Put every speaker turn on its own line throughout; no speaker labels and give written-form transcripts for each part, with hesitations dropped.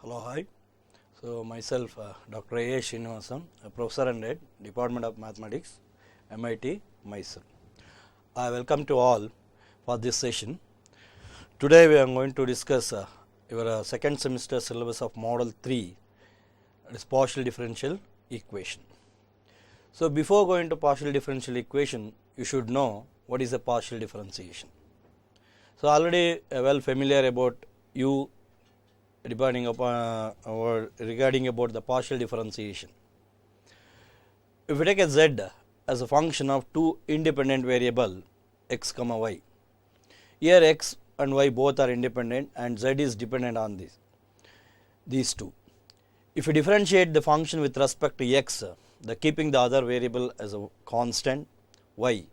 Hello, hi. So, myself Dr. A. Srinivasan, a professor and head, Department of Mathematics, MIT, Mysore. I welcome to all for this session. Today, we are going to discuss your second semester syllabus of Model 3, that is partial differential equation. So, before going to partial differential equation, you should know what is a partial differentiation. So, already well familiar about you depending upon or regarding about the partial differentiation. If we take a z as a function of two independent variable x comma y, here x and y both are independent and z is dependent on these two. If we differentiate the function with respect to x, the keeping the other variable as a constant y,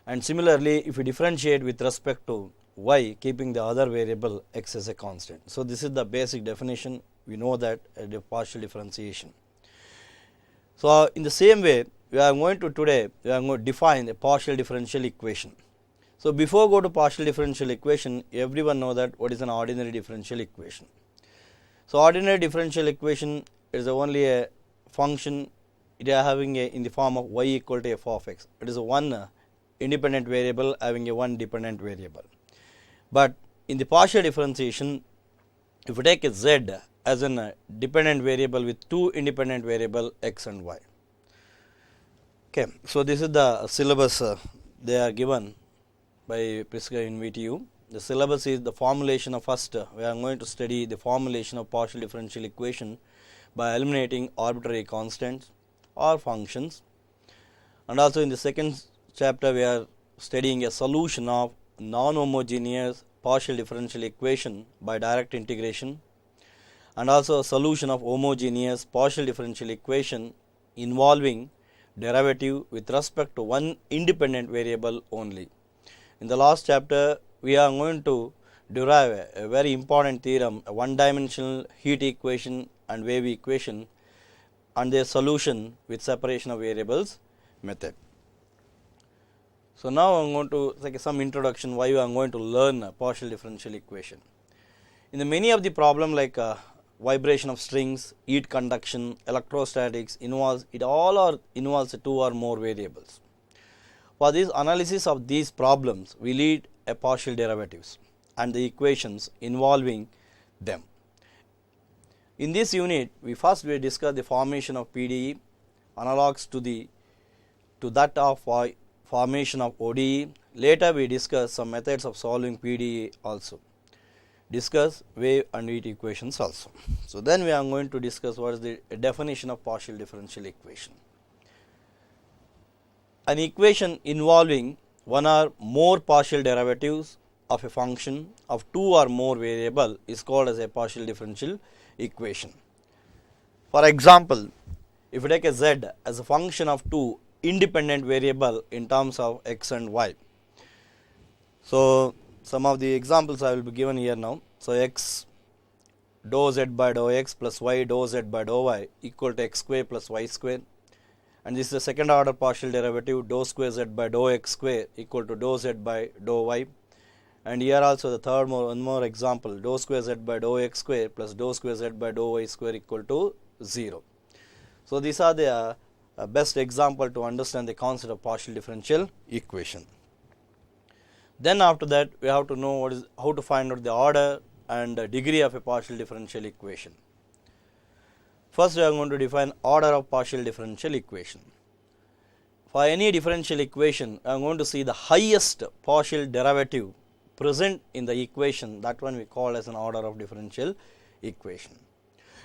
and similarly if we differentiate with respect to y, keeping the other variable x as a constant. So, this is the basic definition. We know that the partial differentiation. So, in the same way we are going to define a partial differential equation. So, before go to partial differential equation, everyone know that what is an ordinary differential equation. So, ordinary differential equation is only a function it is having a in the form of y equal to f of x. It is a one independent variable having a one dependent variable. But in the partial differentiation, if we take a z as a dependent variable with two independent variable x and y. Okay. So, this is the syllabus they are given by Prisca in VTU. The syllabus is the formulation of first, we are going to study the formulation of partial differential equation by eliminating arbitrary constants or functions, and also in the second chapter we are studying a solution of non-homogeneous partial differential equation by direct integration, and also a solution of homogeneous partial differential equation involving derivative with respect to one independent variable only. In the last chapter we are going to derive a very important theorem, a one-dimensional heat equation and wave equation and their solution with separation of variables method. So, now I am going to take some introduction why we are going to learn a partial differential equation. In the many of the problem like vibration of strings, heat conduction, electrostatics involves two or more variables. For this analysis of these problems, we need a partial derivatives and the equations involving them. In this unit, we discuss the formation of PDE, analogs to that of formation of ODE. Later we discuss some methods of solving PDE also. Discuss wave and heat equations also. So, then we are going to discuss what is the definition of partial differential equation. An equation involving one or more partial derivatives of a function of two or more variable is called as a partial differential equation. For example, if we take a z as a function of two independent variable in terms of x and y. So, some of the examples I will be given here now. So, x dou z by dou x plus y dou z by dou y equal to x square plus y square, and this is the second order partial derivative dou square z by dou x square equal to dou z by dou y, and here also the third one more example dou square z by dou x square plus dou square z by dou y square equal to 0. So, these are the best example to understand the concept of partial differential equation. Then after that we have to know how to find out the order and the degree of a partial differential equation. First we are going to define order of partial differential equation. For any differential equation, I am going to see the highest partial derivative present in the equation, that one we call as an order of differential equation.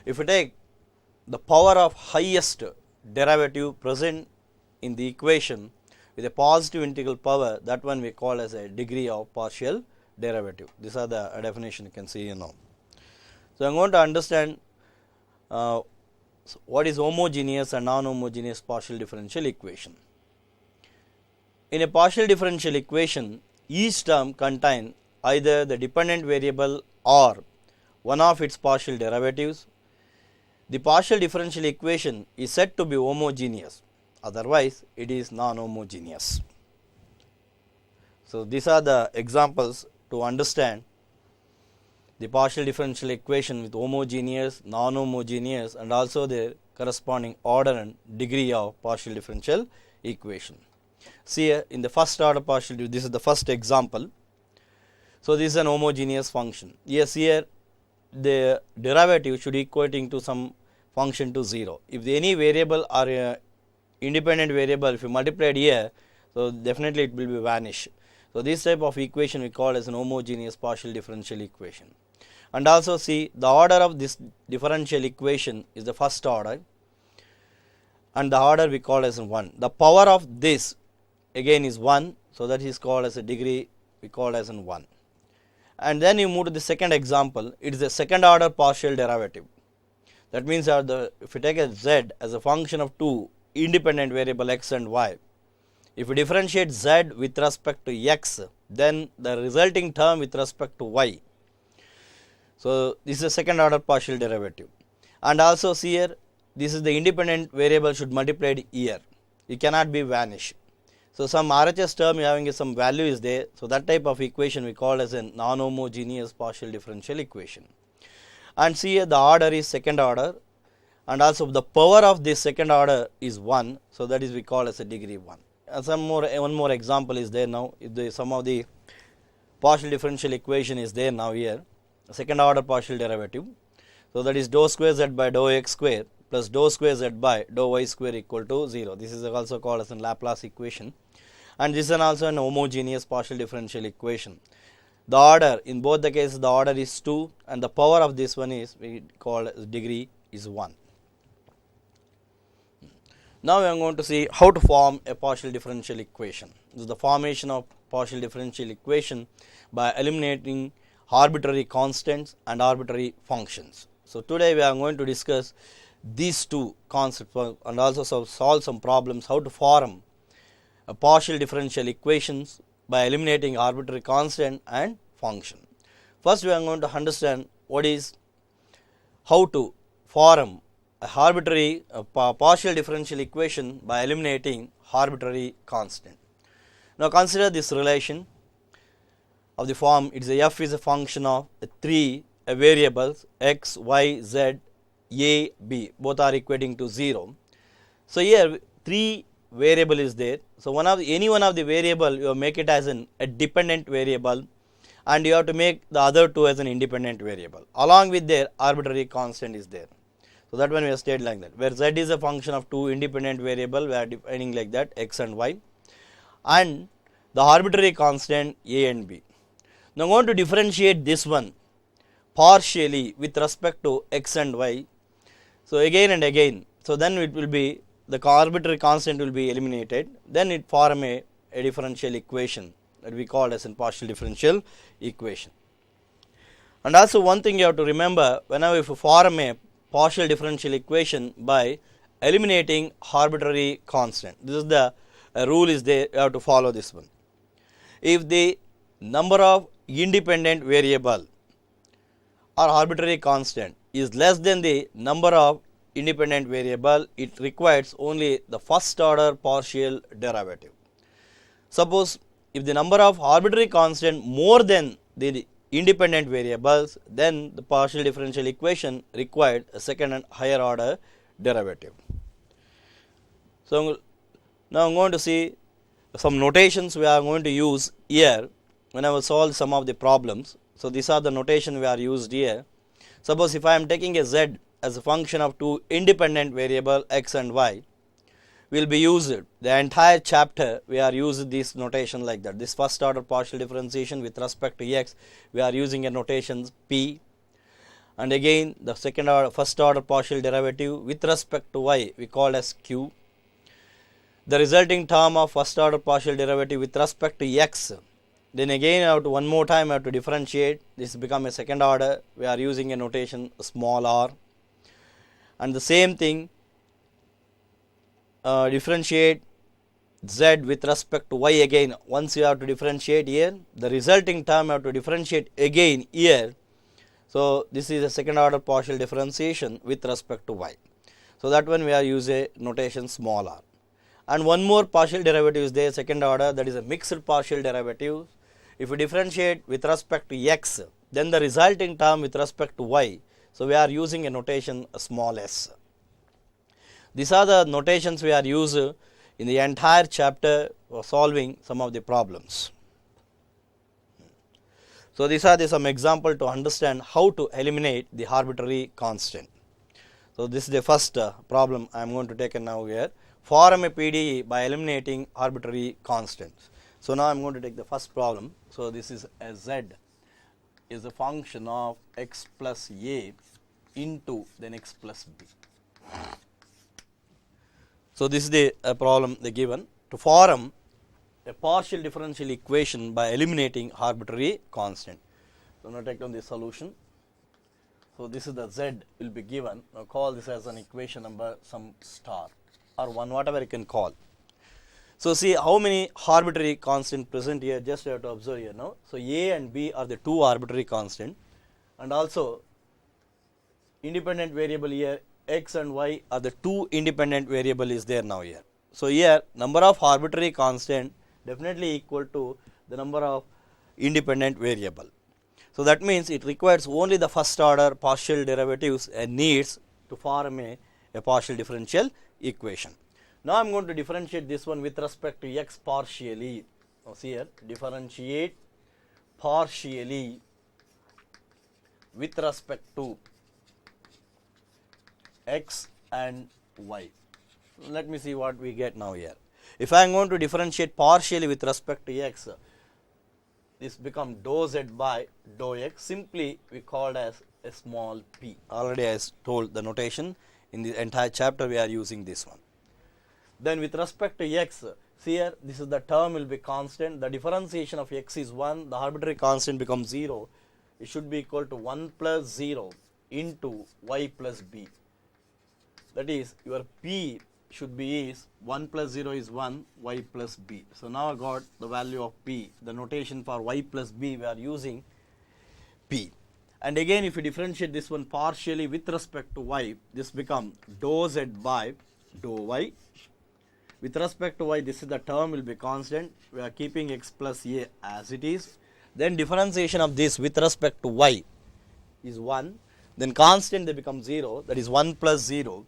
If we take the power of highest derivative present in the equation with a positive integral power, that one we call as a degree of partial derivative. These are the definition you can see here now. So, I am going to understand what is homogeneous and non-homogeneous partial differential equation. In a partial differential equation, each term contains either the dependent variable or one of its partial derivatives. The partial differential equation is said to be homogeneous, otherwise it is non-homogeneous. So, these are the examples to understand the partial differential equation with homogeneous, non-homogeneous, and also their corresponding order and degree of partial differential equation. See here in the first order partial, this is the first example. So this is an homogeneous function. Yes, here the derivative should equating to some function to 0. If any variable or independent variable, if you multiplied here, so definitely it will be vanish. So this type of equation we call as an homogeneous partial differential equation. And also see the order of this differential equation is the first order, and the order we call as 1. The power of this again is 1, so that is called as a degree, we call as 1. And then you move to the second example, it is a second order partial derivative. That means that if you take a z as a function of two independent variable x and y, if you differentiate z with respect to x, then the resulting term with respect to y. So this is a second order partial derivative. And also see here, this is the independent variable should multiplied here, it cannot be vanished. So some RHS term having some value is there, so that type of equation we call as a non-homogeneous partial differential equation. And see here the order is second order, and also the power of this second order is 1, so that is we call as a degree 1. And one more example is there now. If the sum of the partial differential equation is there now here, second order partial derivative. So that is dou square z by dou x square plus dou square z by dou y square equal to 0. This is also called as a Laplace equation, and this is also an homogeneous partial differential equation. The order in both the cases, the order is 2, and the power of this one is we call as degree is 1. Now we are going to see how to form a partial differential equation. This is the formation of partial differential equation by eliminating arbitrary constants and arbitrary functions. So today we are going to discuss these two concepts and also solve some problems how to form a partial differential equations by eliminating arbitrary constant and function. First we are going to understand how to form a arbitrary partial differential equation by eliminating arbitrary constant. Now consider this relation of the form, it is a f is a function of three variables x, y, z, a, b, both are equating to 0. So here three variable is there. So any one of the variable you make it as a dependent variable, and you have to make the other two as an independent variable. Along with their arbitrary constant is there. So that one we have stated like that, where z is a function of two independent variable, we are defining like that x and y, and the arbitrary constant a and b. Now I am going to differentiate this one partially with respect to x and y. So again and again, so then it will be the arbitrary constant will be eliminated, then it form a differential equation that we call as a partial differential equation. And also one thing you have to remember, whenever you form a partial differential equation by eliminating arbitrary constant, this is the rule is there, you have to follow this one. If the number of independent variable or arbitrary constant is less than the number of independent variable, it requires only the first order partial derivative. Suppose if the number of arbitrary constant more than the independent variables, then the partial differential equation required a second and higher order derivative. So now I am going to see some notations we are going to use here when I will solve some of the problems. So these are the notation we are used here. Suppose if I am taking a z as a function of two independent variable x and y, will be used the entire chapter we are using this notation like that. This first order partial differentiation with respect to x, we are using a notation p, and again the first order partial derivative with respect to y we call as q. The resulting term of first order partial derivative with respect to x, then again I have to one more time I have to differentiate, this become a second order, we are using a notation small r, and the same thing differentiate z with respect to y again. Once you have to differentiate here, the resulting term you have to differentiate again here. So this is a second order partial differentiation with respect to y. So that one we are use a notation small r. And one more partial derivative is there, second order, that is a mixed partial derivative. If you differentiate with respect to x, then the resulting term with respect to y. So, we are using a notation small s. These are the notations we are used in the entire chapter for solving some of the problems. So, these are some example to understand how to eliminate the arbitrary constant. So, this is the first problem I am going to take now here. Form a PDE by eliminating arbitrary constants. So, now I am going to take the first problem. So, this is a z is a function of x plus a into then x plus b. So, this is the problem they given to form a partial differential equation by eliminating arbitrary constant. So, now take down the solution. So, this is the z will be given. Now, call this as an equation number some star or 1 whatever you can call. So, see how many arbitrary constant present here, just you have to observe here now. So, a and b are the two arbitrary constant, and also independent variable here x and y are the two independent variable is there now here. So, here number of arbitrary constant definitely equal to the number of independent variable. So, that means it requires only the first order partial derivatives and needs to form a partial differential equation. Now, I am going to differentiate this one with respect to x partially. Now, see here differentiate partially with respect to x and y. Let me see what we get now here. If I am going to differentiate partially with respect to x, this become dou z by dou x, simply we called as a small p. Already I told the notation in the entire chapter we are using this one. Then with respect to x, see here this is the term will be constant, the differentiation of x is 1, the arbitrary constant becomes 0, it should be equal to 1 plus 0 into y plus b. That is your p should be is 1 plus 0 is 1, y plus b. So, now I got the value of p, the notation for y plus b we are using p. And again if you differentiate this one partially with respect to y, this become dou z by dou y. With respect to y, this is the term will be constant, we are keeping x plus a as it is. Then differentiation of this with respect to y is 1, then constant they become 0, that is 1 plus 0.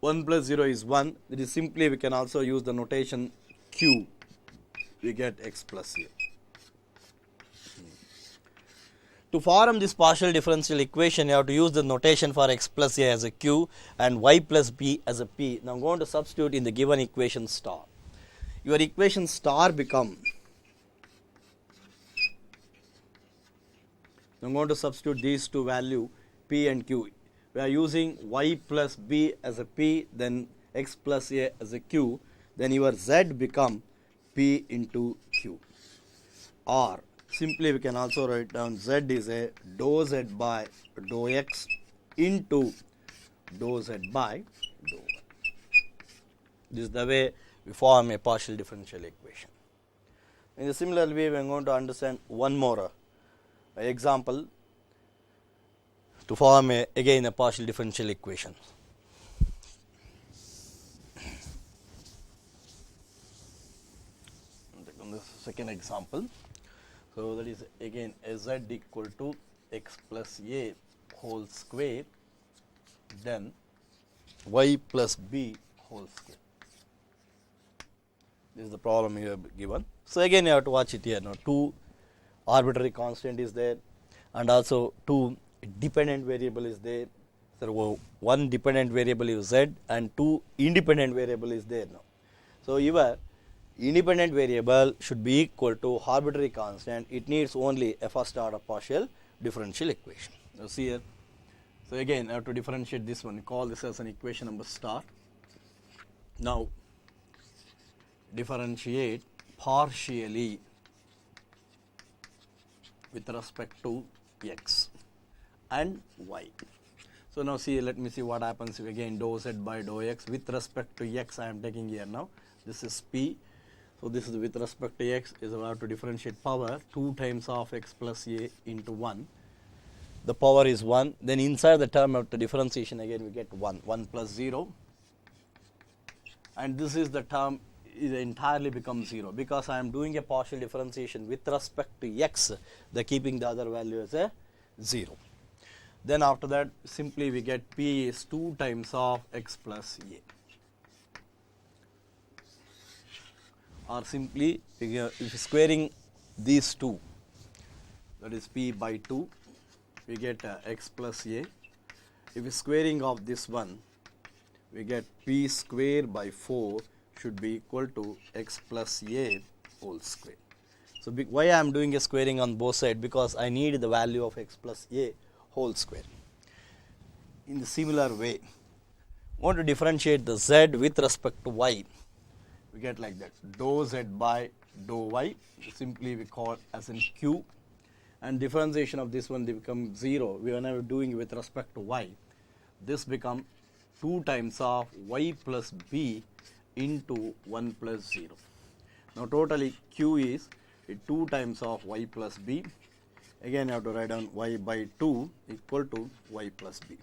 1 plus 0 is 1, that is simply we can also use the notation q, we get x plus a. To form this partial differential equation, you have to use the notation for x plus a as a q and y plus b as a p. Now, I am going to substitute in the given equation star. Your equation star become, I am going to substitute these two value p and q. We are using y plus b as a p, then x plus a as a q, then your z become p into q, or simply we can also write down z is a dou z by dou x into dou z by dou y. This is the way we form a partial differential equation. In a similar way, we are going to understand one more example to form again a partial differential equation. On the second example, so that is again z equal to x plus a whole square, then y plus b whole square. This is the problem you have given. So, again you have to watch it here. Now, two arbitrary constant is there and also two dependent variable is there. So, one dependent variable is z and two independent variable is there now. So, your independent variable should be equal to arbitrary constant, it needs only a first order partial differential equation. Now, see here. So, again I have to differentiate this one, call this as an equation number star. Now, differentiate partially with respect to x and y. So, now see, let me see what happens if again dou z by dou x with respect to x I am taking here now, this is p. So, this is with respect to x is allowed to differentiate power 2 times of x plus a into 1, the power is 1, then inside the term of the differentiation again we get 1 plus 0, and this is the term it entirely becomes 0 because I am doing a partial differentiation with respect to x, the keeping the other value as a 0. Then after that simply we get p is 2 times of x plus a, or simply if squaring these two, that is p by 2, we get x plus a. If squaring of this one, we get p square by 4 should be equal to x plus a whole square. So why I am doing a squaring on both sides? Because I need the value of x plus a whole square. In the similar way, want to differentiate the z with respect to y, we get like that, dou z by dou y, simply we call as in q, and differentiation of this one they become 0 whenever doing with respect to y. This become 2 times of y plus b into 1 plus 0. Now totally q is 2 times of y plus b. Again I have to write down y by 2 equal to y plus b.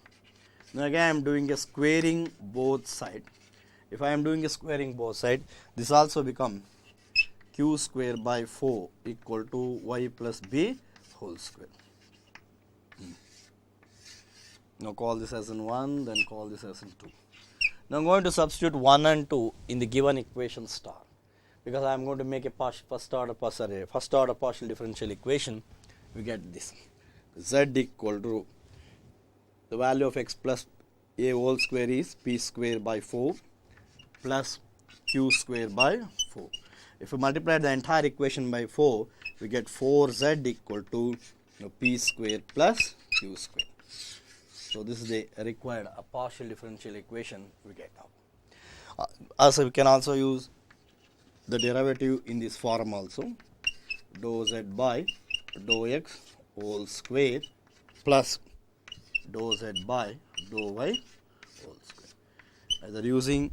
Now again I am doing a squaring both sides. If I am doing a squaring both sides, this also become q square by 4 equal to y plus b whole square. Now call this as in 1, then call this as in 2. Now I am going to substitute 1 and 2 in the given equation star, because I am going to make a first order partial differential equation. We get this, z equal to the value of x plus a whole square is p square by 4 plus q square by 4. If we multiply the entire equation by 4, we get 4z equal to p square plus q square. So this is the required partial differential equation we get now. Also we can also use the derivative in this form also, dou z by dou x whole square plus dou z by dou y whole square. Either using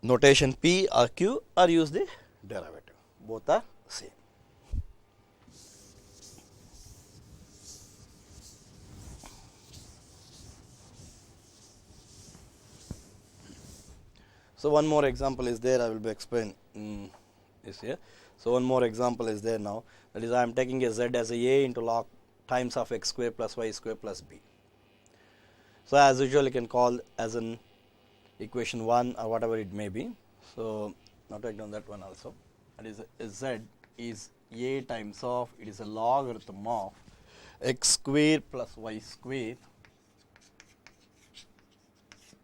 notation p or q or use the derivative, both are same. So one more example is there, I will be explaining this here. So one more example is there now, that is I am taking a z as a into log times of x square plus y square plus b. So as usual you can call as an equation 1 or whatever it may be. So now take down that one also, that is z is a times of, it is a logarithm of x square plus y square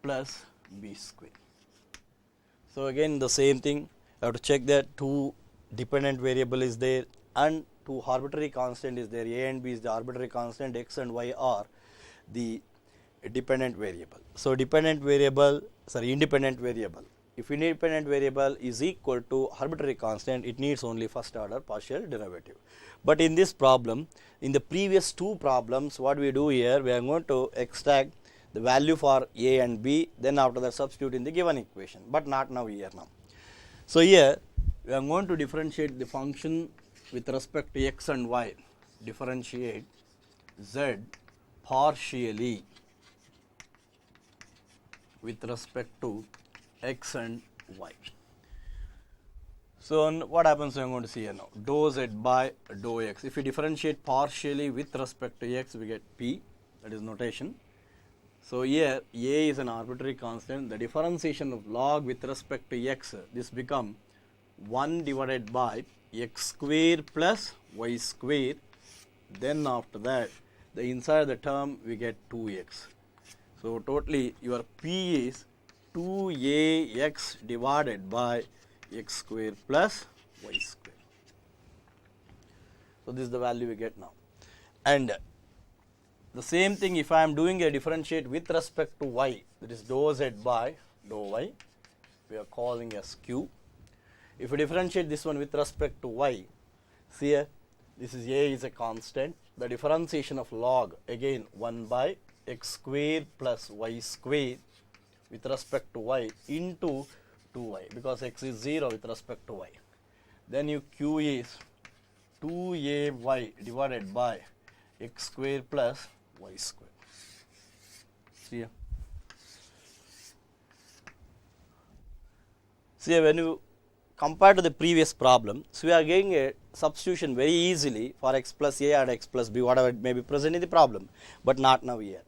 plus b square. So again the same thing, I have to check that 2 dependent variable is there and 2 arbitrary constant is there. A and b is the arbitrary constant, x and y are the dependent variable. So independent variable if independent variable is equal to arbitrary constant, it needs only first order partial derivative. But in this problem, in the previous 2 problems, what we do here, we are going to extract the value for a and b, then after that substitute in the given equation, but not now here now. So here we are going to differentiate the function with respect to x and y, differentiate z partially with respect to x and y. So what happens, I am going to see here now, dou z by dou x. If we differentiate partially with respect to x, we get p, that is notation. So here a is an arbitrary constant, the differentiation of log with respect to x, this become 1 divided by x square plus y square, then after that the inside the term we get 2x. So totally your p is 2ax divided by x square plus y square. So this is the value we get now. And the same thing if I am doing a differentiate with respect to y, that is dou z by dou y, we are calling as q. If we differentiate this one with respect to y, see here, this is a is a constant, the differentiation of log again 1 by x square plus y square with respect to y into 2y, because x is 0 with respect to y. Then you q is 2ay divided by x square plus y square. See here. See, when you compare to the previous problem, so we are getting a substitution very easily for x plus a and x plus b, whatever it may be present in the problem, but not now here.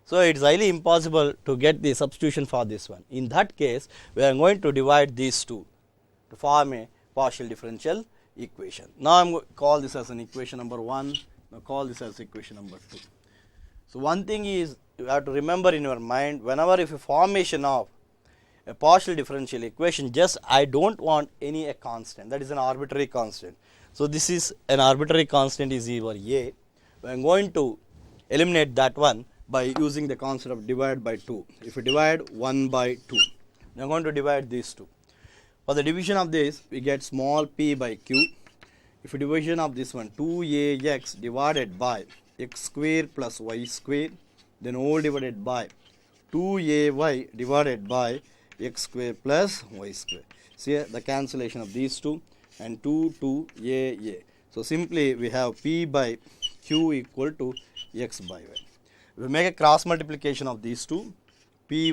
So, it is highly impossible to get the substitution for this one. In that case, we are going to divide these two to form a partial differential equation. Now, I am going to call this as an equation number 1, now call this as equation number 2. So, one thing is you have to remember in your mind, whenever if a formation of a partial differential equation, just I do not want any a constant, that is an arbitrary constant. So, this is an arbitrary constant is equal a. I am going to eliminate that one by using the concept of divide by 2. If you divide 1 by 2, I am going to divide these two. For the division of this, we get small p by q. If you division of this one, 2ax divided by x square plus y square, then whole divided by 2ay divided by x square plus y square. See here the cancellation of these two and 2a. So, simply we have p by q equal to x by y. We make a cross multiplication of these two, py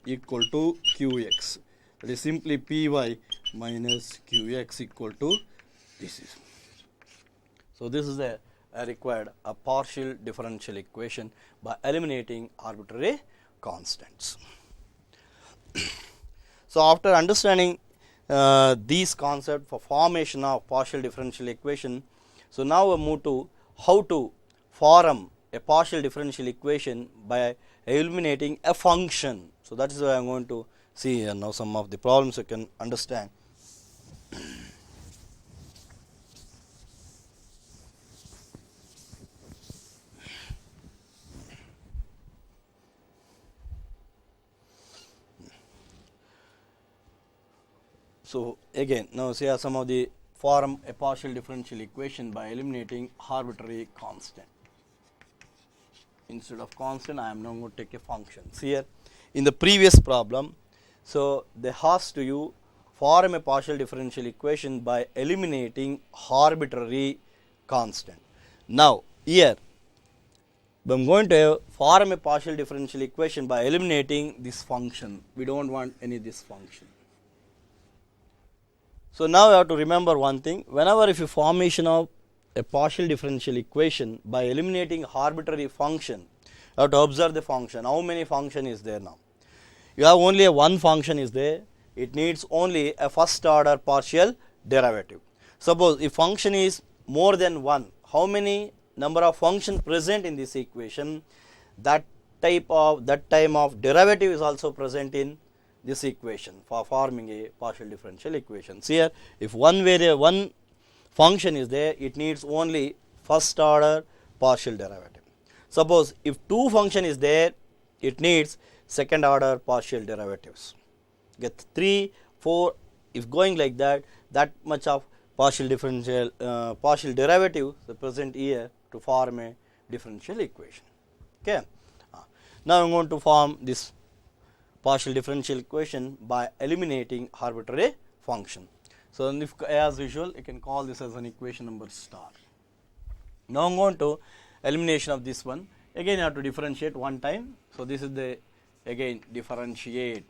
equal to qx. That is simply py minus qx equal to this is. So, this is a required a partial differential equation by eliminating arbitrary constants. So, after understanding these concepts for formation of partial differential equation, so now we move to how to form a partial differential equation by eliminating a function. So, that is why I am going to see here now some of the problems you can understand. So, again now see some of the form a partial differential equation by eliminating arbitrary constant. Instead of constant, I am now going to take a function. See here in the previous problem, so they asked you form a partial differential equation by eliminating arbitrary constant. Now, here I am going to form a partial differential equation by eliminating this function. We do not want any this function. So, now you have to remember one thing, whenever if you formation of a partial differential equation by eliminating arbitrary function, you have to observe the function. How many function is there now? You have only a one function is there, it needs only a first order partial derivative. Suppose if function is more than 1, how many number of functions present in this equation, that time of derivative is also present in this equation for forming a partial differential equation. See here, if one function is there, it needs only first order partial derivative. Suppose if two function is there, it needs second order partial derivatives. Get 3, 4, if going like that, that much of partial differential partial derivative is present here to form a differential equation. Okay. Now I am going to form this partial differential equation by eliminating arbitrary function. So, if as usual you can call this as an equation number star. Now, I am going to elimination of this one, again you have to differentiate one time. So, this is the again differentiate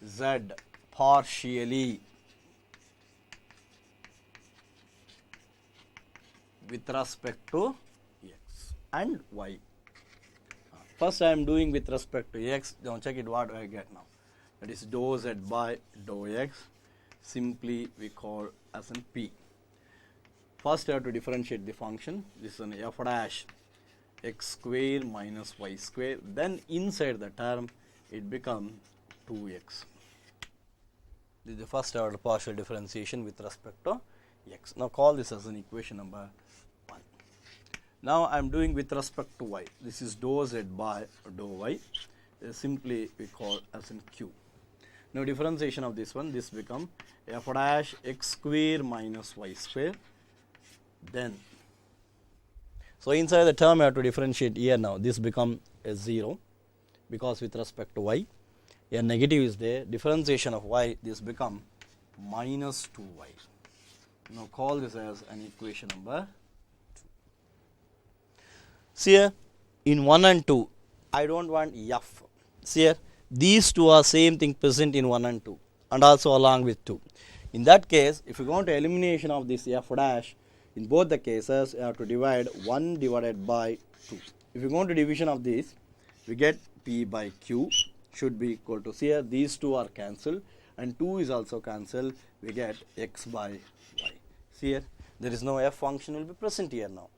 z partially with respect to x and y. First, I am doing with respect to x. Now, check it what I get now. That is dou z by dou x. Simply we call as an p. First, I have to differentiate the function. This is an f dash x square minus y square. Then inside the term, it becomes 2x. This is the first order partial differentiation with respect to x. Now, call this as an equation number 1. Now, I am doing with respect to y. This is dou z by dou y. Simply we call as in q. Now, differentiation of this one, this become f dash x square minus y square. Then, so inside the term I have to differentiate here now. This become a 0 because with respect to y, a negative is there. Differentiation of y, this become minus 2y. Now, call this as an equation number 2. See here, in 1 and 2, I do not want f. See here, these two are same thing present in 1 and 2. and also along with 2. In that case, if you go to elimination of this f dash, in both the cases you have to divide 1 divided by 2. If you go to division of this, we get p by q should be equal to, see here these 2 are cancelled and 2 is also cancelled, we get x by y. See here, there is no f function will be present here now.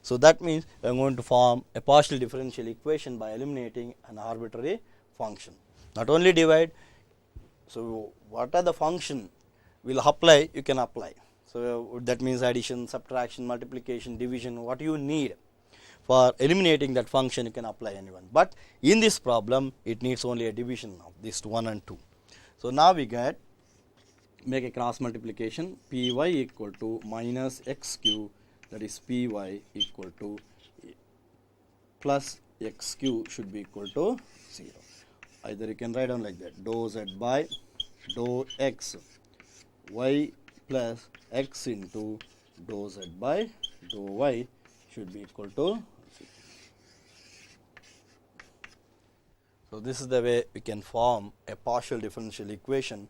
So that means we are going to form a partial differential equation by eliminating an arbitrary function. Not only divide, so what are the function will apply, you can apply. So that means addition, subtraction, multiplication, division, what you need for eliminating that function you can apply anyone. But in this problem it needs only a division of these 1 and 2. So now we get, make a cross multiplication, py equal to minus xq, that is py equal to plus xq should be equal to 0. Either you can write down like that, dou z by dou x y plus x into dou z by dou y should be equal to 0. So this is the way we can form a partial differential equation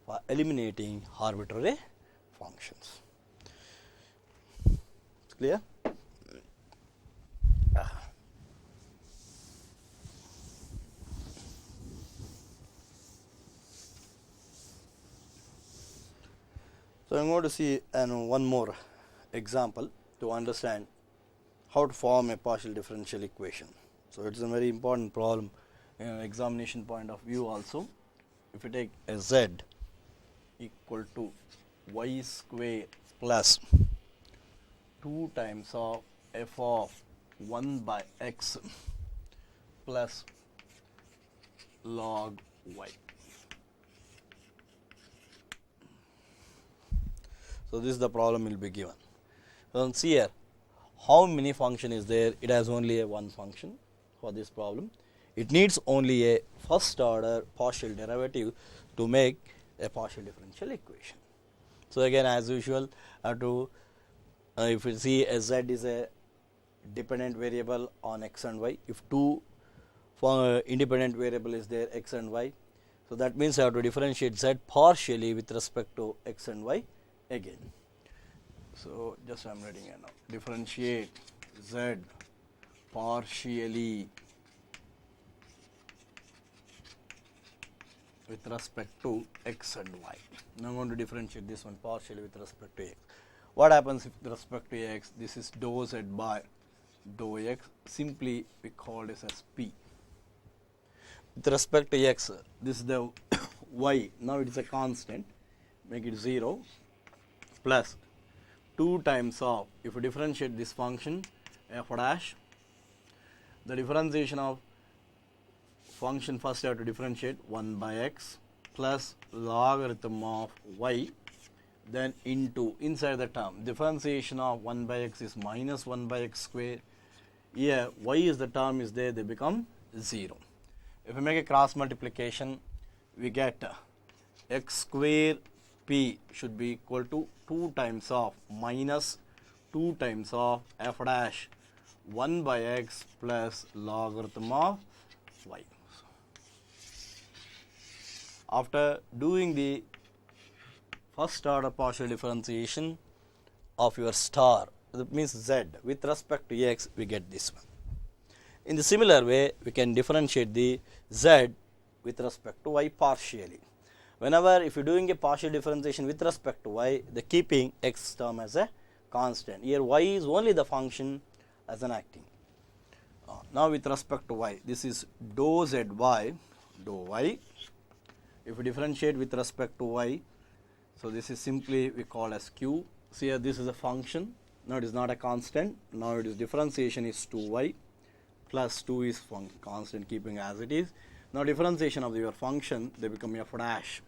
for eliminating arbitrary functions. It's clear? So I am going to see one more example to understand how to form a partial differential equation. So it is a very important problem examination point of view also. If you take a z equal to y square plus 2 times of f of 1 by x plus log y. So this is the problem will be given. So see here, how many function is there? It has only a one function for this problem. It needs only a first order partial derivative to make a partial differential equation. So again, as usual, have to if you see a z is a dependent variable on x and y. If two independent variable is there, x and y, so that means I have to differentiate z partially with respect to x and y again. So just I am writing here now, differentiate z partially with respect to x and y. Now I am going to differentiate this one partially with respect to x. What happens with respect to x? This is dou z by dou x, simply we call this as p. With respect to x, this is the y, now it is a constant, make it 0, plus 2 times of, if you differentiate this function f dash, the differentiation of function first you have to differentiate 1 by x plus logarithm of y, then into inside the term, differentiation of 1 by x is minus 1 by x square. Here y is the term is there, they become 0. If we make a cross multiplication, we get x square p should be equal to 2 times of minus 2 times of f dash 1 by x plus logarithm of y. After doing the first order partial differentiation of your star, that means z, with respect to x, we get this one. In the similar way, we can differentiate the z with respect to y partially. Whenever if you are doing a partial differentiation with respect to y, the keeping x term as a constant. Here y is only the function as an acting. Now with respect to y, this is dou z by dou y. If we differentiate with respect to y, so this is simply we call as q. See here, this is a function. Now it is not a constant. Now it is differentiation is 2y plus 2 is constant, keeping as it is. Now differentiation of your function, they become f dash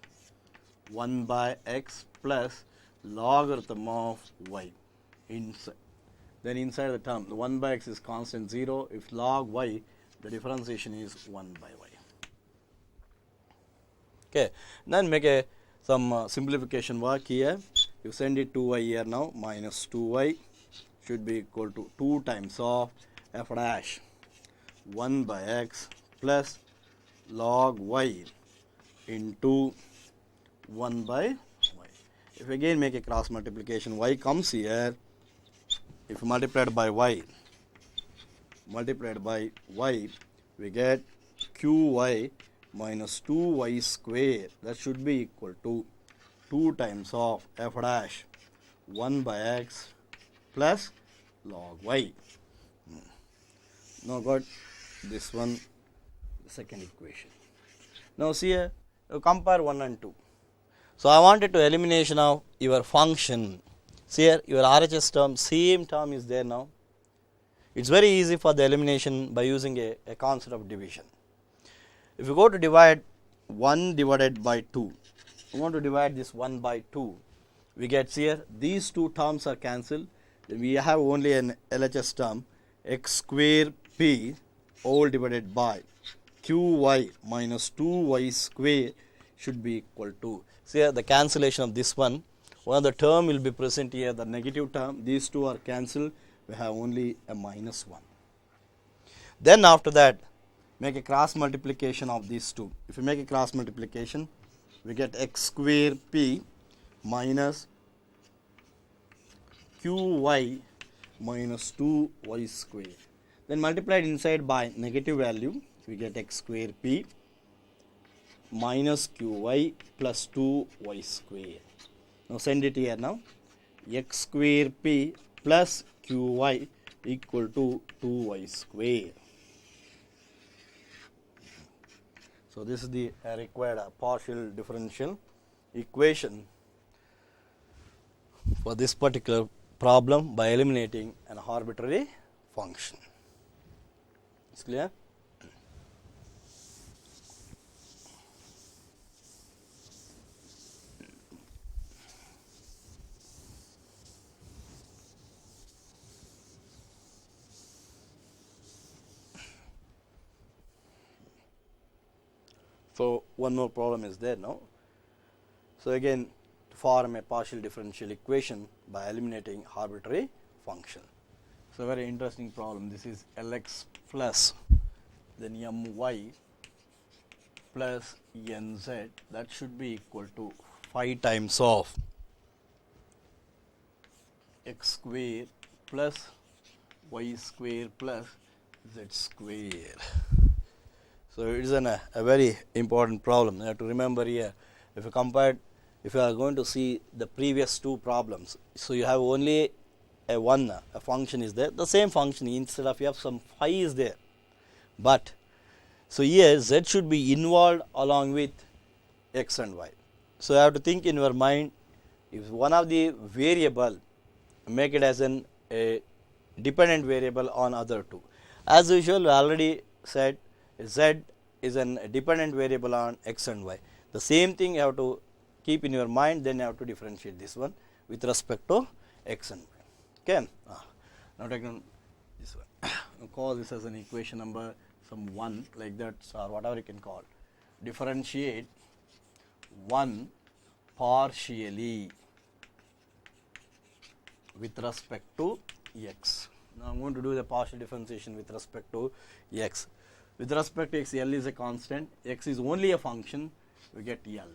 1 by x plus logarithm of y inside. Then inside the term, the 1 by x is constant 0. If log y, the differentiation is 1 by y. Okay. Then make a some simplification work here. You send it 2y here now, minus 2y should be equal to 2 times of f dash 1 by x plus log y into 1 by y. If we again make a cross multiplication, y comes here. If multiplied by y, we get qy minus 2y square. That should be equal to 2 times of f dash 1 by x plus log y. Now got this one, the second equation. Now see here, you compare 1 and 2. So I wanted to elimination of your function. See here, your RHS term, same term is there now. It's very easy for the elimination by using a concept of division. If you go to divide 1 divided by 2, you want to divide this 1 by 2, we get here, these two terms are cancelled. We have only an LHS term, x square p all divided by qy minus 2y square should be equal to. See here, the cancellation of this one of the term will be present here, the negative term, these two are cancelled, we have only a minus 1. Then after that, make a cross multiplication of these two. If you make a cross multiplication, we get x square p minus qy minus 2y square. Then multiplied inside by negative value, we get x square p minus qy plus 2y square. Now send it here now. X square p plus qy equal to 2y square. So this is the required partial differential equation for this particular problem by eliminating an arbitrary function. It's clear? So one more problem is there now. So again, to form a partial differential equation by eliminating arbitrary function. So very interesting problem. This is Lx plus then my plus nz, that should be equal to 5 times of x square plus y square plus z square. So it is a very important problem. You have to remember here, if you are going to see the previous two problems, so you have only a function is there, the same function instead of you have some phi is there. But so here z should be involved along with x and y. So you have to think in your mind, if one of the variable, make it as a dependent variable on other two. As usual, we already said z is a dependent variable on x and y. The same thing you have to keep in your mind, then you have to differentiate this one with respect to x and y. Okay. Now take this one. Call this as an equation number some 1 like that, or whatever you can call. Differentiate 1 partially with respect to x. Now I am going to do the partial differentiation with respect to x. With respect to x, L is a constant, x is only a function, we get L.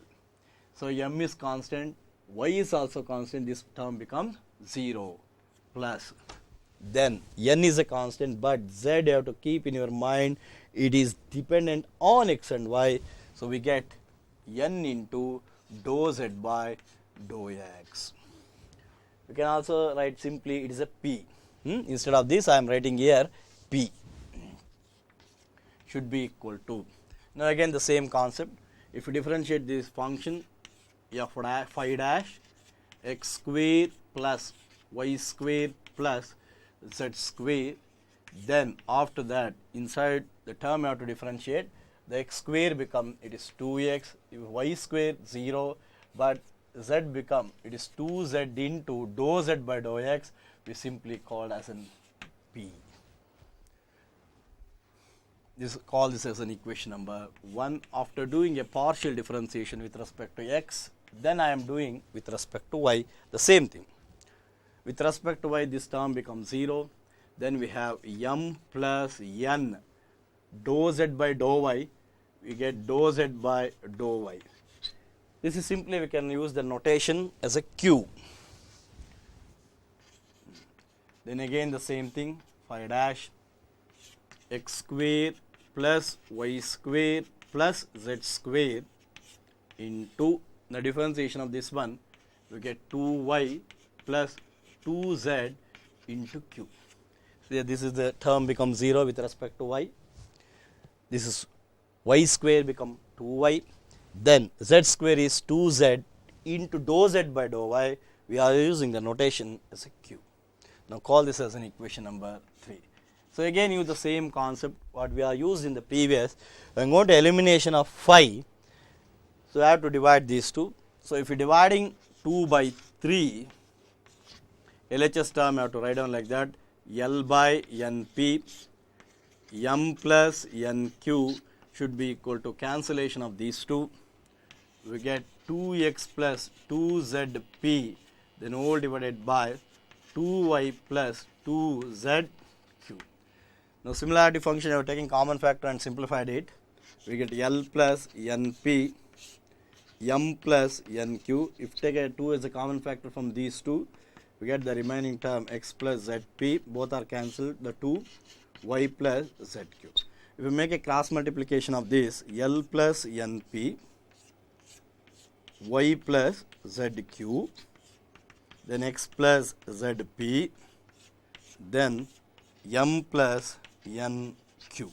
So m is constant, y is also constant, this term becomes 0 plus. Then n is a constant, but z you have to keep in your mind, it is dependent on x and y. So we get n into dou z by dou x. We can also write simply it is a p. Instead of this I am writing here p should be equal to. Now again the same concept. If you differentiate this function f dash phi dash x square plus y square plus z square, then after that inside the term you have to differentiate, the x square become it is 2x, y square 0, but z become it is 2z into dou z by dou x, we simply called as an p. Call this as an equation number 1. After doing a partial differentiation with respect to x, then I am doing with respect to y the same thing. With respect to y, this term becomes 0. Then we have m plus n dou z by dou y. We get dou z by dou y. This is simply we can use the notation as a q. Then again the same thing, phi dash x square plus y square plus z square into the differentiation of this one, we get 2y plus 2z into q. So this is the term becomes 0 with respect to y. This is y square become 2y. Then z square is 2z into dou z by dou y. We are using the notation as a q. Now call this as an equation number 3. So again use the same concept what we are used in the previous. I am going to elimination of phi. So I have to divide these two. So if you are dividing 2 by 3, LHS term I have to write down like that, L by NP, M plus NQ should be equal to cancellation of these two. We get 2x plus 2zp, then whole divided by 2y plus 2zq. Now similarity function I have taken common factor and simplified it. We get L plus NP, M plus NQ. If take a 2 as a common factor from these two, we get the remaining term x plus zp, both are cancelled, the 2 y plus zq. If we make a cross multiplication of this, L plus NP, y plus zq, then x plus zp, then m plus nq.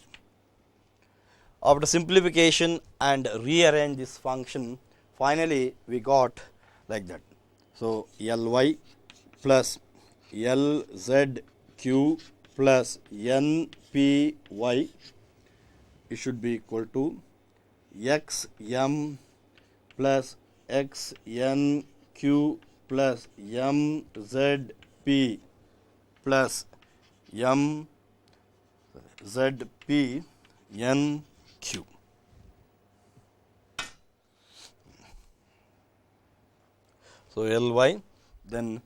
After simplification and rearrange this function, finally we got like that. So Ly plus Lzq plus npy, it should be equal to xm plus xnq plus mzp plus mzp nq. So Ly, then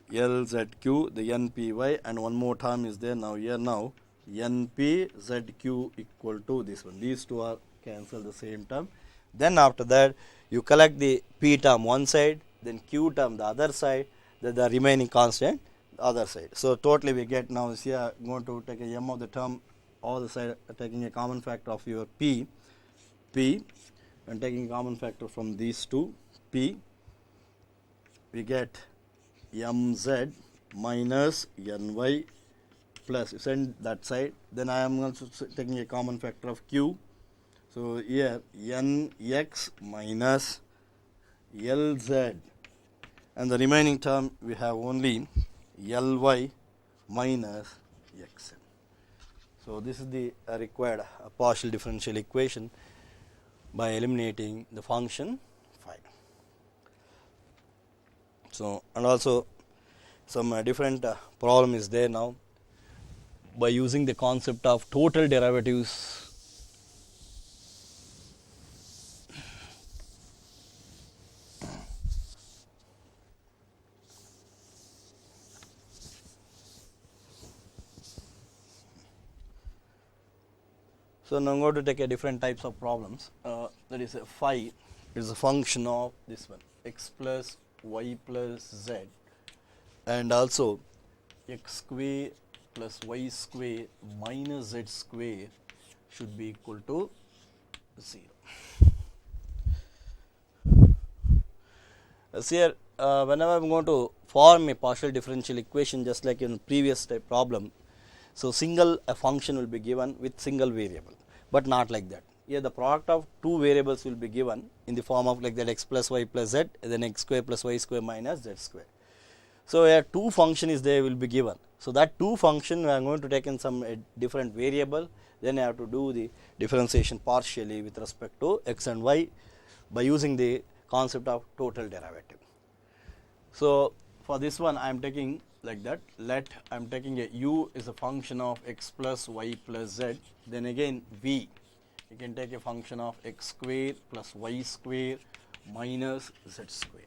Lzq, the npy, and one more term is there now here. Now npzq equal to this one. These two are cancelled the same term. Then after that you collect the p term one side, then q term the other side, then the remaining constant the other side. So totally we get now is here going to take a m of the term all the side, taking a common factor of your p, and taking common factor from these two p, we get mz minus ny plus, send that side, then I am also taking a common factor of q. So here nx minus lz, and the remaining term we have only ly minus xn. So this is the required partial differential equation by eliminating the function phi. So and also some different problem is there now by using the concept of total derivatives. So now I am going to take a different types of problems. That is phi is a function of this one, x plus y plus z, and also x square plus y square minus z square should be equal to 0. Here whenever I am going to form a partial differential equation just like in previous type problem, so single function will be given with single variable, but not like that. Here the product of two variables will be given in the form of like that x plus y plus z, then x square plus y square minus z square. So here two function is there will be given. So that two function I am going to take in some different variable, then I have to do the differentiation partially with respect to x and y by using the concept of total derivative. So for this one I am taking like that, let I am taking a u is a function of x plus y plus z, then again v, you can take a function of x square plus y square minus z square.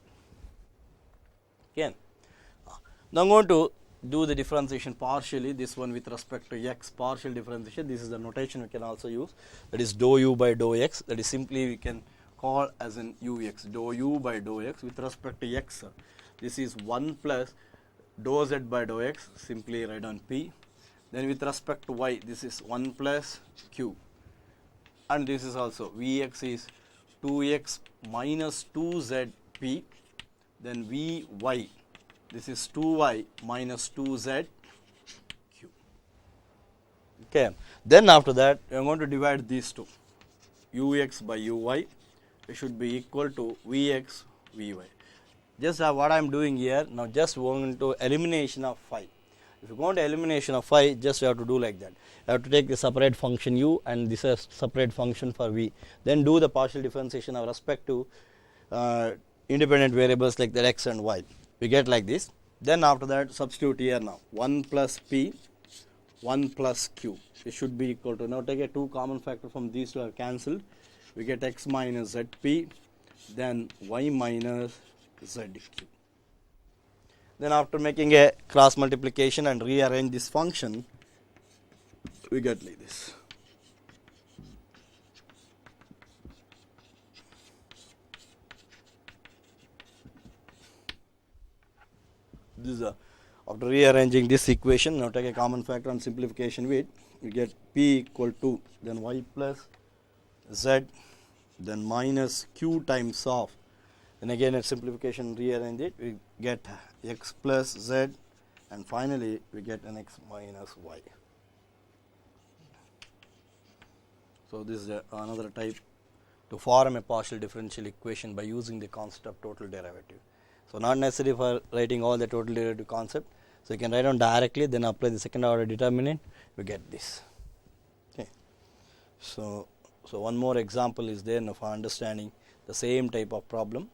Again, now I am going to do the differentiation partially, this one with respect to x, partial differentiation. This is the notation we can also use, that is dou u by dou x, that is simply we can call as an ux, dou u by dou x with respect to x. This is 1 plus dou z by dou x, simply write on p. Then with respect to y, this is 1 plus q. And this is also Vx is 2x minus 2zp, then Vy, this is 2y minus 2zq. Okay. Then after that, we are going to divide these two. Ux by uy, it should be equal to Vx, Vy. Just what I am doing here, now just going to elimination of phi. If you go into elimination of phi, just you have to do like that. You have to take the separate function u and this is separate function for v. Then do the partial differentiation of respect to independent variables like that x and y. We get like this. Then after that, substitute here now. 1 plus p, 1 plus q. It should be equal to, now take a 2 common factor from these two are cancelled. We get x minus zp, then y minus zq. Then after making a cross multiplication and rearrange this function, we get like this. This is after rearranging this equation, now take a common factor and simplification with, we get p equal to then y plus z, then minus q times of, then again at simplification rearrange it, we get x plus z, and finally we get an x minus y. So this is another type to form a partial differential equation by using the concept of total derivative. So not necessary for writing all the total derivative concept. So you can write down directly, then apply the second order determinant, we get this. Okay. So one more example is there now for understanding the same type of problem.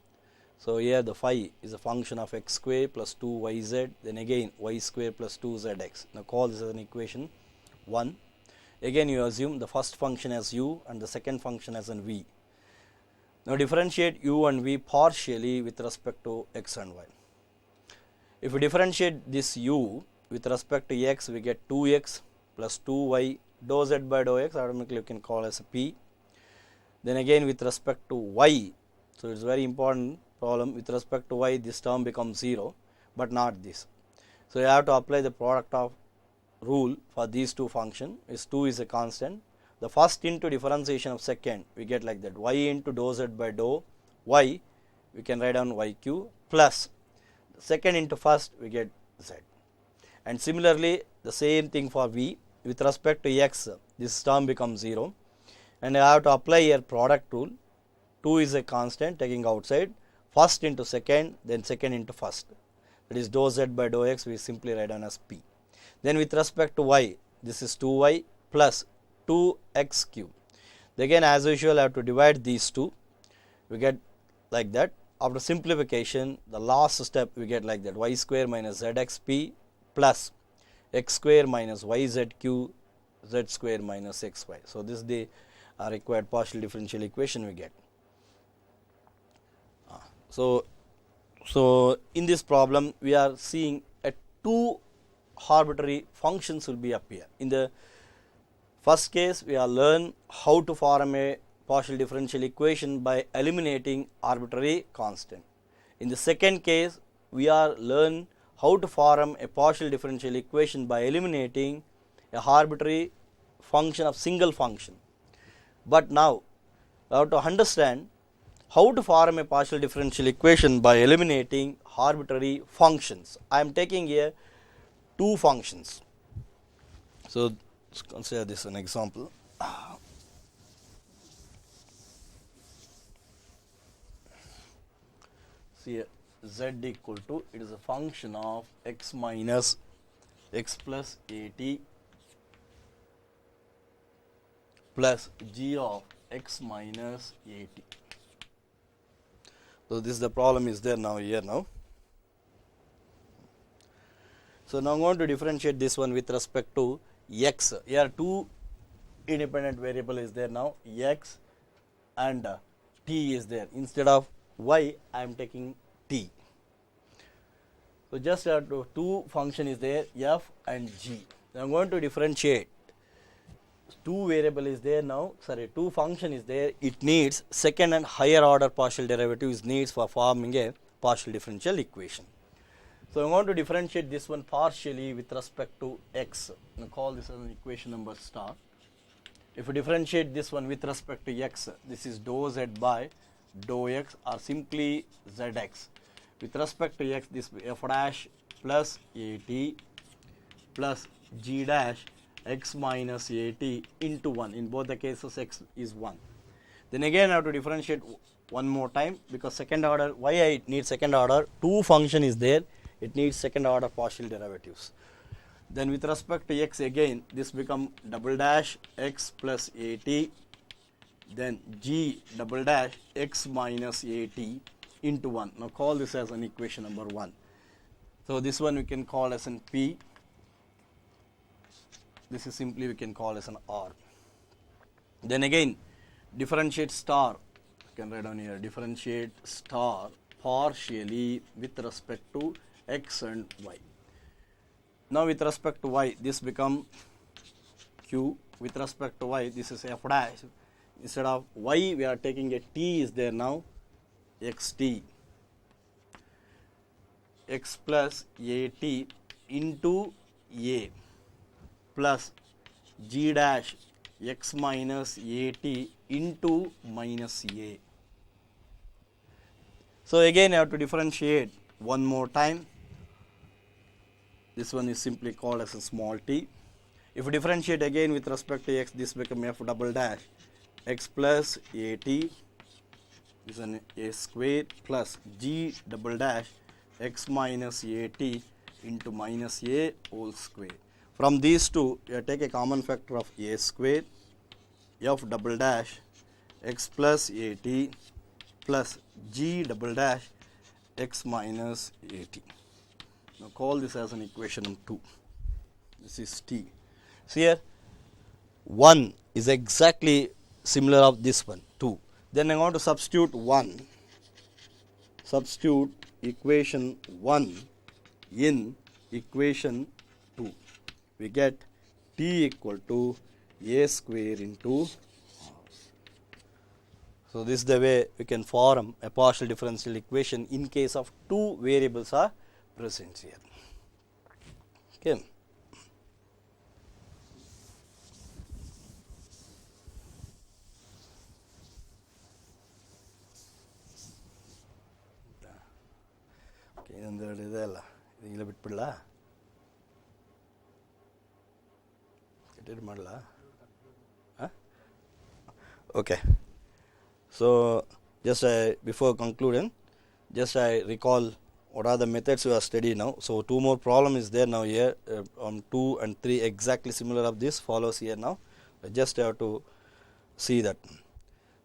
So here the phi is a function of x square plus 2yz, then again y square plus 2zx. Now call this as an equation 1. Again you assume the first function as u and the second function as an v. Now differentiate u and v partially with respect to x and y. If we differentiate this u with respect to x, we get 2x plus 2y dou z by dou x, automatically you can call as a p. Then again with respect to y, so it's very important problem, with respect to y this term becomes 0, but not this. So you have to apply the product of rule for these two functions, is 2 is a constant. The first into differentiation of second, we get like that, y into dou z by dou y, we can write down yq, plus second into first, we get z. And similarly the same thing for v, with respect to x, this term becomes 0, and I have to apply here product rule. 2 is a constant, taking outside, first into second, then second into first, that is dou z by dou x, we simply write down as p. Then with respect to y, this is 2y plus 2x cube. Again as usual I have to divide these two, we get like that. After simplification, the last step we get like that, y square minus zxp plus x square minus yzq, z square minus xy. So this is the required partial differential equation we get. So in this problem we are seeing a 2 arbitrary functions will be appear. In the first case we are learn how to form a partial differential equation by eliminating arbitrary constant. In the second case we are learn how to form a partial differential equation by eliminating a arbitrary function of single function. But now we have to understand how to form a partial differential equation by eliminating arbitrary functions. I am taking here 2 functions. So let's consider this an example. See here, z equal to, it is a function of x minus x plus at plus g of x minus at. So this is the problem is there now here now. So now I'm going to differentiate this one with respect to x. Here 2 independent variable is there now, x and t is there. Instead of y I am taking t. So just 2 function is there, f and g. Now I am going to differentiate two variable is there now, sorry, two function is there, it needs second and higher order partial derivatives needs for forming a partial differential equation. So I'm going to differentiate this one partially with respect to x. I'm going to call this as an equation number star. If we differentiate this one with respect to x, this is dou z by dou x or simply zx. With respect to x, this f dash plus at plus g dash x minus at into 1. In both the cases, x is 1. Then again I have to differentiate one more time, because second order, why I need second order, two function is there, it needs second order partial derivatives. Then with respect to x again, this become double dash x plus at, then g double dash x minus at into 1. Now call this as an equation number 1. So this one we can call as an p, this is simply we can call as an r. Then again differentiate star, you can write down here, differentiate star partially with respect to x and y. Now with respect to y, this become q, with respect to y, this is f dash, instead of y we are taking a t is there now, xt, x plus at into a plus g dash x minus at into minus a. So again I have to differentiate one more time. This one is simply called as a small t. If we differentiate again with respect to x, this become f double dash x plus at is an a square plus g double dash x minus at into minus a whole square. From these two, you take a common factor of a square, f double dash x plus at plus g double dash x minus at. Now call this as an equation number 2. This is t. See here, 1 is exactly similar of this one, 2. Then I want to substitute 1. Substitute equation 1 in equation 2. We get t equal to a square into r. So this is the way we can form a partial differential equation in case of two variables are present here. Okay. ಇನ್ನೊಂದೆರಡು ಇದೆ ಅಲ್ಲ, ಈಗಲೇ ಬಿಟ್ಬಿಡಲ್ಲ, ಮಾಡಲ್ಲ? Okay. So just before concluding, just I recall what are the methods we are studying now. So two more problem is there now here, 2 and 3 exactly similar of this follows here now. I just have to see that.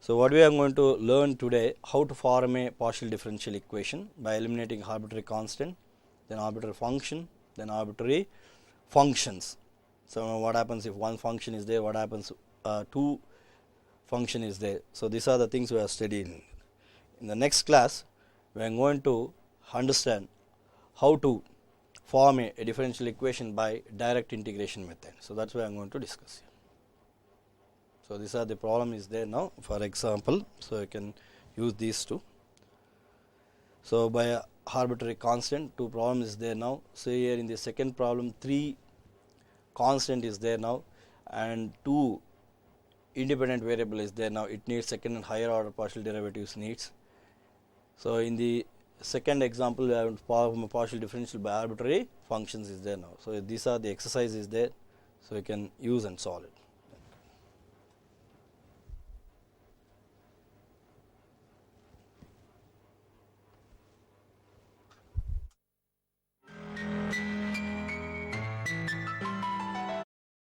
So what we are going to learn today, how to form a partial differential equation by eliminating arbitrary constant, then arbitrary function, then arbitrary functions. So what happens if one function is there, what happens two function is there. So these are the things we are studying. In the next class, we are going to understand how to form a differential equation by direct integration method. So that's what I am going to discuss here. So these are the problem is there now, for example, so you can use these two. So by arbitrary constant, two problems is there now. So here in the second problem, 3 constant is there now and 2 independent variable is there now. It needs second and higher order partial derivatives needs. So in the second example, we have form a partial differential by arbitrary functions is there now. So these are the exercises there, so you can use and solve it.